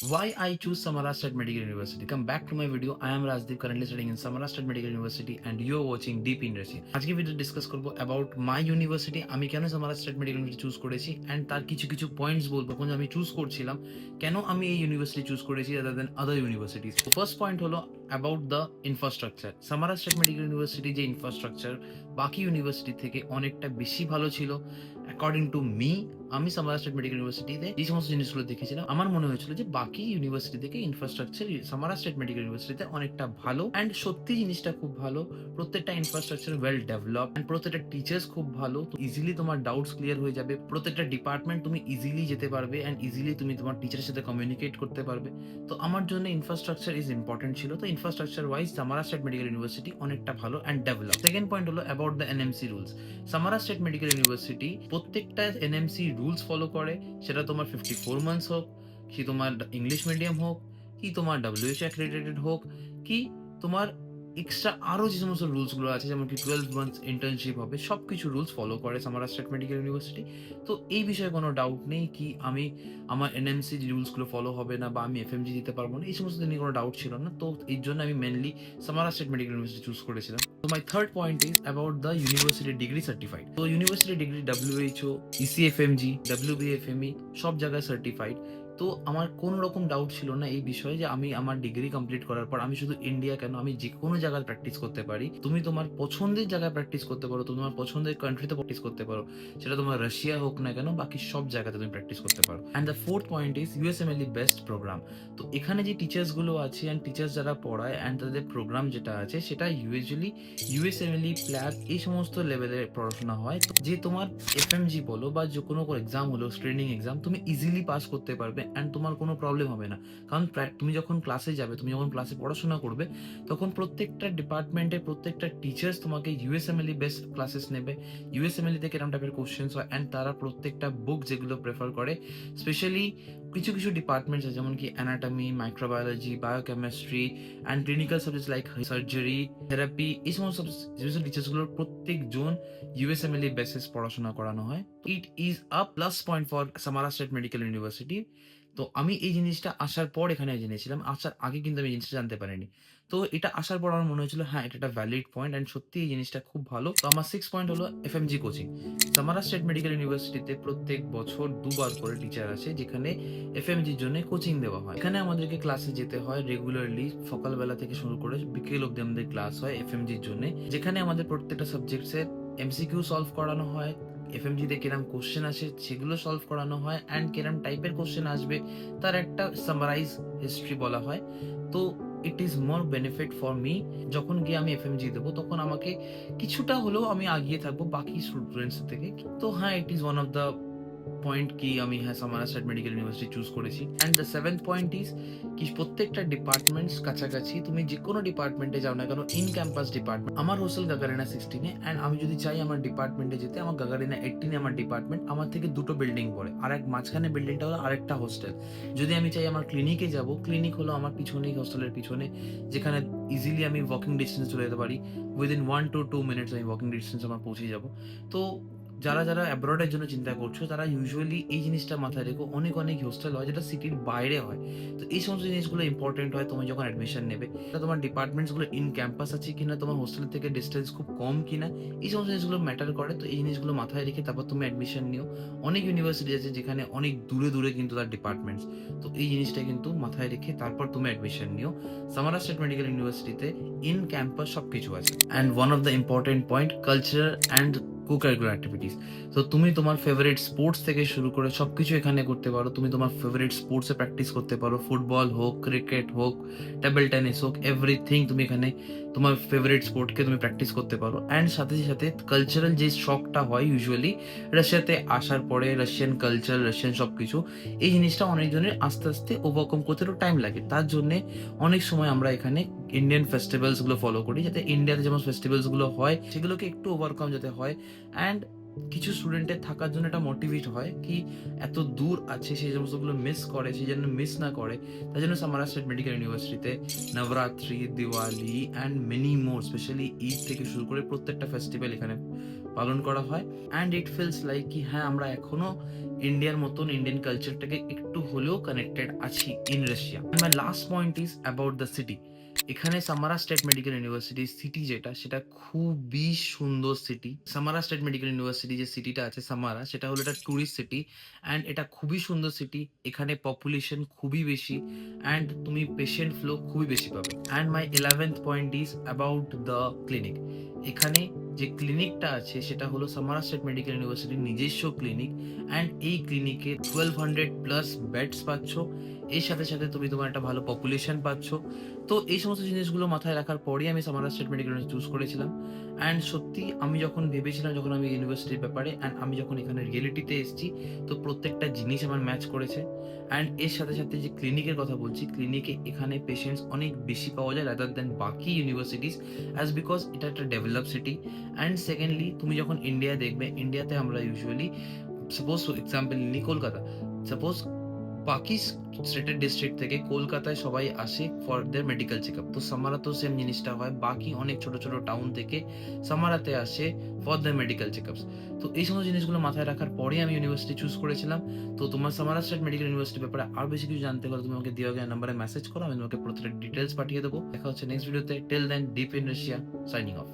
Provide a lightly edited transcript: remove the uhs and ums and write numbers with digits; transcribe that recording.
Why I choose Samara State Medical University? Come back to my video. I am Rajdeep, currently studying in Samara State Medical University, and you are watching Deep in Rasi. আজকে video discuss করব about my university, আমি কেন সামারা State Medical University choose করেছি, and তার কিছু কিছু points বলবো কোন আমি চুজ করছিলাম, কেন আমি এই ইউনিভার্সিটি চুজ করেছি rather than other universities. First point হলো about the infrastructure. Samara State Medical University যে ইনফ্রাস্ট্রাকচার বাকি ইউনিভার্সিটি থেকে অনেকটা বেশি ভালো ছিল অ্যাকর্ডিং টু মি। আমি সামারা স্টেট মেডিকেল ইউনিভার্সিটিতে এই সমস্ত জিনিসগুলো দেখেছিলাম, আমার মনে হয়েছিল যে বাকি ইউনিভার্সিটি থেকে ইনফ্রাস্ট্রাকচার সামারা স্টেট মেডিকেল ইউনিভার্সিটিতে অনেকটা ভালো, অ্যান্ড সত্যি জিনিসটা খুব ভালো। প্রত্যেকটা ইনফ্রাস্ট্রাকচার ওয়েল ডেভেলপ, অ্যান্ড প্রত্যেকটা টিচার্স খুব ভালো, তো ইজিলি তোমার ডাউটস ক্লিয়ার হয়ে যাবে। প্রত্যেকটা ডিপার্টমেন্ট তুমি ইজিলি যেতে পারবে, অ্যান্ড ইজিলি তুমি তোমার টিচারের সাথে কমিউনিকেট করতে পারবে। তো আমার জন্য ইনফ্রাস্ট্রাকচার ইজ ইম্পর্টেন্ট ছিল। তো infrastructure wise Samara State Medical University অনেকটা ভালো অ্যান্ড ডেভেলপ। সেকেন্ড পয়েন্ট হলো about the NMC rules. Samara State Medical University প্রত্যেকটা এনএমসি রুলস ফলো করে, সেটা তোমার 54 মান্থস হোক, কি তোমার ইংলিশ মিডিয়াম হোক, কি তোমার WHO অ্যাক্রেডিটেড হোক, কি তোমার এক্সট্রা আরও যে সমস্ত রুলসগুলো আছে, যেমন কি 12 মান্থস ইন্টার্নশিপ হবে, সব কিছু রুলস ফলো করে সামারা স্টেট মেডিকেল ইউনিভার্সিটি। তো এই বিষয়ে কোনো ডাউট নেই কি আমি আমার এনএমসি রুলসগুলো ফলো হবে না বা আমি এফএমজি দিতে পারবো না, এই সমস্ত নিয়ে কোনো ডাউট ছিল না। তো এই জন্য আমি mainly Samara State Medical University choose করেছিলাম। তো my third point is about the university degree certified. তো university degree WHO, ECFMG, WBFME সব জায়গায় সার্টিফাইড। তো আমার কোনো রকম ডাউট ছিল না এই বিষয়ে যে আমি আমার ডিগ্রি কমপ্লিট করার পর আমি শুধু ইন্ডিয়া কেন, আমি যে কোনো জায়গায় প্র্যাকটিস করতে পারি। তুমি তোমার পছন্দের জায়গায় প্র্যাকটিস করতে পারো, তুমি তোমার পছন্দের কান্ট্রিতে প্র্যাকটিস করতে পারো, সেটা তোমার রাশিয়া হোক না কেন, বাকি সব জায়গাতে তুমি প্র্যাকটিস করতে পারো। And the fourth point is USMLE best programme. তো এখানে যে টিচার্সগুলো আছে অ্যান্ড টিচার্স যারা পড়ায় অ্যান্ড তাদের প্রোগ্রাম যেটা আছে, সেটা ইউজুয়ালি USMLE প্ল্যাব এই সমস্ত লেভেলের পড়াশোনা হয়। তো যে তোমার এফএমজি বলো বা যে কোনো এক্সাম হলো, স্ক্রিনিং এক্সাম, তুমি ইজিলি পাস করতে পারবে অ্যান্ড তোমার কোনো প্রবলেম হবে না। কারণ তুমি যখন ক্লাসে যাবে, তুমি যখন ক্লাসে পড়াশোনা করবে, তখন প্রত্যেকটা ডিপার্টমেন্টে প্রত্যেকটা টিচার্স তোমাকে USMLE বেস্ট ক্লাসেস নেবে। USMLE থেকে এরকম টাইপের কোশ্চেন্স হয়, অ্যান্ড তারা প্রত্যেকটা বুক যেগুলো প্রেফার করে, স্পেশালি কিছু কিছু ডিপার্টমেন্টস আছে যেমন কি anatomy, microbiology, biochemistry and clinical subjects like surgery, therapy, এই সমস্ত টিচার্সগুলোর প্রত্যেকজন USMLE বেসিস পড়াশোনা করানো হয়। It is a plus point for Samara State Medical University. তো আমি এই জিনিসটা আসার পর এখানে জেনেছিলাম, আসার আগে কিন্তু আমি এই জিনিসটা জানতে পারিনি। তো এটা আসার পর আমার মনে হয়েছিল হ্যাঁ, এটা একটা ভ্যালিড পয়েন্ট অ্যান্ড সত্যি এই জিনিসটা খুব ভালো। তো আমার 6 পয়েন্ট হলো এফএমজি কোচিং। সামারা স্টেট মেডিকেল ইউনিভার্সিটিতে প্রত্যেক বছর 2 বার করে টিচার আসে, যেখানে এফএমজির জন্য কোচিং দেওয়া হয়। এখানে আমাদেরকে ক্লাসে যেতে হয় রেগুলারলি, সকালবেলা থেকে শুরু করে বিকেল অব্দি আমাদের ক্লাস হয় এফএমজির জন্য, যেখানে আমাদের প্রত্যেকটা সাবজেক্টসের MCQ সলভ করানো হয়। এফএমজিতে কিরম কোশ্চেন আসে সেগুলো সলভ করানো হয়, অ্যান্ড কিরম টাইপের কোশ্চেন আসবে তার একটা সামারাইজ হিস্ট্রি বলা হয়। তো it is more benefit for me. যখন গিয়ে আমি এফএমজি দেবো, তখন আমাকে কিছুটা হলেও আমি আগিয়ে থাকবো বাকি স্টুডেন্টস থেকে। তো হ্যাঁ, it is one of the point কি আমি হ্যাঁ সামারা স্টেট মেডিকেল ইউনিভার্সিটি চুজ করেছি। And the seventh point is কি প্রত্যেকটা ডিপার্টমেন্টস কাছাকাছি, তুমি যে কোনো ডিপার্টমেন্টে যাও না কেন, ইন ক্যাম্পাস ডিপার্টমেন্ট। আমার হোস্টেল গাগারিনা 16-এ, অ্যান্ড আমি যদি চাই আমার ডিপার্টমেন্টে যেতে, আমার গাগারিনা 18-এ আমার ডিপার্টমেন্ট, আমার থেকে দুটো বিল্ডিং পড়ে, আর এক মাঝখানে বিল্ডিংটা হলো আরেকটা হোস্টেল। যদি আমি চাই আমার ক্লিনিকে যাব, ক্লিনিক হলো আমার পিছনেই, হোস্টেলের পিছনে, যেখানে ইজিলি আমি ওয়াকিং ডিস্টেন্সে চলে যেতে পারি। উইদিন 1 to 2 মিনিটস আমি ওয়াকিং ডিস্টেন্স আমার পৌঁছে যাব। তো যারা যারা অ্যাব্রডের জন্য চিন্তা করছো, তারা ইউজুয়ালি এই জিনিসটা মাথায় রেখো, অনেক অনেক হোস্টেল হয় যেটা সিটির বাইরে হয়। তো এই সমস্ত জিনিসগুলো ইম্পর্টেন্ট হয় তুমি যখন অ্যাডমিশন নেবে। তোমার ডিপার্টমেন্টসগুলো ইন ক্যাম্পাস আছে কিনা, তোমার হোস্টেল থেকে ডিস্টেন্স খুব কম কিনা, এই সমস্ত জিনিসগুলো ম্যাটার করে। তো এই জিনিসগুলো মাথায় রেখে তারপর তুমি অ্যাডমিশন নিও। অনেক ইউনিভার্সিটি আছে যেখানে অনেক দূরে দূরে কিন্তু তার ডিপার্টমেন্টস, তো এই জিনিসটা কিন্তু মাথায় রেখে তারপর তুমি অ্যাডমিশন নিও। সামারা স্টেট মেডিকেল ইউনিভার্সিটিতে ইন ক্যাম্পাস সব কিছু আছে। And one of the important point, culture and co-curricular activities। তো তুমি তোমার ফেভারিট স্পোর্টস থেকে শুরু করে সবকিছু এখানে করতে পারো। তুমি তোমার ফেভারিট স্পোর্টসে প্র্যাকটিস করতে পারো, ফুটবল হোক, ক্রিকেট হোক, টেবল টেনিস হোক, এভরিথিং তুমি এখানে তোমার ফেভারিট স্পোর্টকে তুমি প্র্যাকটিস করতে পারো। অ্যান্ড সাথে সাথে কালচারাল যে শখটা হয় ইউজুয়ালি রাশিয়াতে আসার পরে, রাশিয়ান কালচার, রাশিয়ান সব কিছু, এই জিনিসটা অনেকজনের আস্তে আস্তে ওভারকাম করতে একটু টাইম লাগে। তার জন্যে অনেক সময় আমরা এখানে ইন্ডিয়ান ফেস্টিভ্যালসগুলো ফলো করি, যাতে ইন্ডিয়াতে যেমন ফেস্টিভ্যালসগুলো হয় সেগুলোকে একটু ওভারকাম যাতে হয়। অ্যান্ড কিছু স্টুডেন্টের থাকার জন্য এটা মোটিভেট হয় কি এত দূর আছে সেই সমস্তগুলো মিস করে, সেই জন্য মিস না করে তার জন্য সামারা স্টেট মেডিকেল ইউনিভার্সিটিতে Navratri, Diwali and many more, specially Eid থেকে শুরু করে প্রত্যেকটা ফেস্টিভ্যাল এখানে পালন করা হয়। অ্যান্ড ইট ফিলস লাইক কি হ্যাঁ আমরা এখনো ইন্ডিয়ার মতন ইন্ডিয়ান কালচারটাকে একটু হলেও কানেক্টেড আছি in Russia. My last point is about the city. এখানে সামারা স্টেট মেডিকেল ইউনিভার্সিটির সিটি যেটা সেটা খুবই সুন্দর সিটি। সামারা স্টেট মেডিকেল ইউনিভার্সিটি যে সিটিটা আছে সামারা, সেটা হলো একটা টুরিস্ট সিটি অ্যান্ড এটা খুবই সুন্দর সিটি। এখানে পপুলেশন খুবই বেশি অ্যান্ড তুমি পেশেন্ট ফ্লো খুবই বেশি পাবে। And my 11th point is about the clinic. এখানে যে ক্লিনিকটা আছে সেটা হলো সামারা স্টেট মেডিকেল ইউনিভার্সিটির নিজস্ব ক্লিনিক অ্যান্ড এই ক্লিনিকে 1200 প্লাস বেডস পাচ্ছ। এর সাথে সাথে তুমি তোমার একটা ভালো পপুলেশন পাচ্ছ। তো এই সমস্ত জিনিসগুলো মাথায় রাখার পরেই আমি সামারা স্টেট মেডিকেল ইউনিভার্সিটি চুজ করেছিলাম। অ্যান্ড সত্যি আমি যখন ভেবেছিলাম, যখন আমি ইউনিভার্সিটির ব্যাপারে অ্যান্ড আমি যখন এখানে রিয়েলিটিতে এসেছি, তো প্রত্যেকটা জিনিস আমার ম্যাচ করেছে। অ্যান্ড এর সাথে সাথে যে ক্লিনিকের কথা বলছি, ক্লিনিকে এখানে পেশেন্টস অনেক বেশি পাওয়া যায় রাদার দেন বাকি ইউনিভার্সিটিস, অ্যাজ বিকজ এটা একটা ডেভেলপ সিটি। অ্যান্ড সেকেন্ডলি তুমি যখন ইন্ডিয়া দেখবে, ইন্ডিয়াতে আমরা ইউজুয়ালি সাপোজ এক্সাম্পল নিই কলকাতা, সাপোজ বাকি স্টেটের ডিস্ট্রিক্ট থেকে কলকাতায় সবাই আসে for their medical check up. তো সামারাতেও সেম জিনিসটা হয়, বাকি অনেক ছোট ছোট টাউন থেকে সামারাতে আসে ফর দেয়ার মেডিকেল চেক আপস। তো এই সমস্ত জিনিসগুলো মাথায় রাখার পরেই আমি ইউনিভার্সিটি চুজ করেছিলাম। তো তোমার সামারা স্টেট মেডিকেল ইউনিভার্সিটির ব্যাপারে আর বেশি কিছু জানতে হলে তুমি আমাকে দেওয়া গিয়ে নাম্বারে মেসেজ করো, আমি তোমাকে প্রত্যেকটা ডিটেলস পাঠিয়ে দেবো। দেখা হচ্ছে নেক্সট ভিডিওতে। Till then, deep in Russia, signing of.